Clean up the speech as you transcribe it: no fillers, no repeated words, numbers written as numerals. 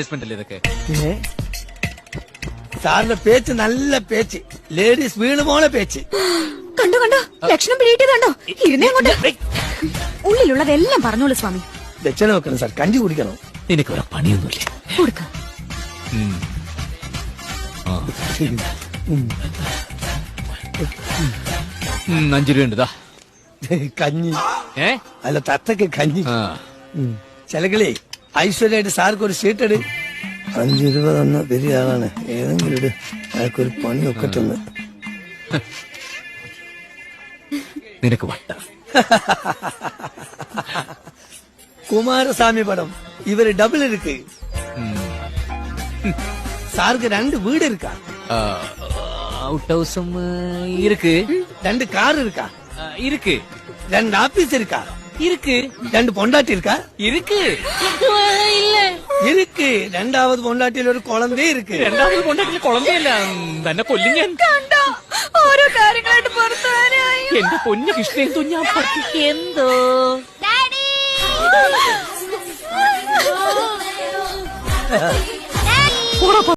ഇതൊക്കെ സാറിന്റെ പേച്ച് നല്ല പേച്ച്, ലേഡീസ് വീണ് പോണ പേച്ച്. കണ്ടോ കണ്ടോ, ലക്ഷണം പിടിയിട്ടതുണ്ടോ? ഇരുന്നേ കൊണ്ട് ഉള്ളിലുള്ളതെല്ലാം പറഞ്ഞോളൂ സ്വാമി. ദക്ഷിണ വെക്കണം സാർ, കഞ്ചി കുടിക്കണം. നിനക്ക് വേറെ പണിയൊന്നുമില്ലേ? കൊടുക്ക. 5 രൂപ കഞ്ഞി അല്ല, തത്തക്ക് കഞ്ഞി. ആ ചിലകളെ ഐശ്വര്യമായിട്ട് സാർക്ക് ഒരു സീറ്റ് എടു. 5 രൂപ തന്ന വലിയ ആളാണ്, ഏതെങ്കിലും ഇട്, അയാൾക്കൊരു പണി ഒക്കട്ടെന്ന്. നിനക്ക് വട്ട. കുമാരസ്വാമി പടം ഇവര് ഡബിൾ ഇருக்கு. സാർക്ക് 2 വീട് இருக்கா? அவுட் ஹவுஸும் இருக்கு. 2 கார் இருக்கா? இருக்கு. 2 ஆபீஸ் இருக்கா? இருக்கு. 2 பொண்டாட்டி இருக்கா? இருக்கு. ഇല്ല இருக்கு. 2வது பொண்டாட்டியில் ഒരു കുളന്തേ ഇருக்கு. 2வது പൊണ്ടാട്ടിൽ കുളമ്പയില്ല, തന്നെ കൊല്ലും ഞാൻ. കണ്ടോ, ഓരോ കാര്യങ്ങളായിട്ട് പുറത്തു വരാനായി. എന്റെ പൊന്നു കൃഷ്ണൻ ഞാൻ എന്തോ ഡാഡി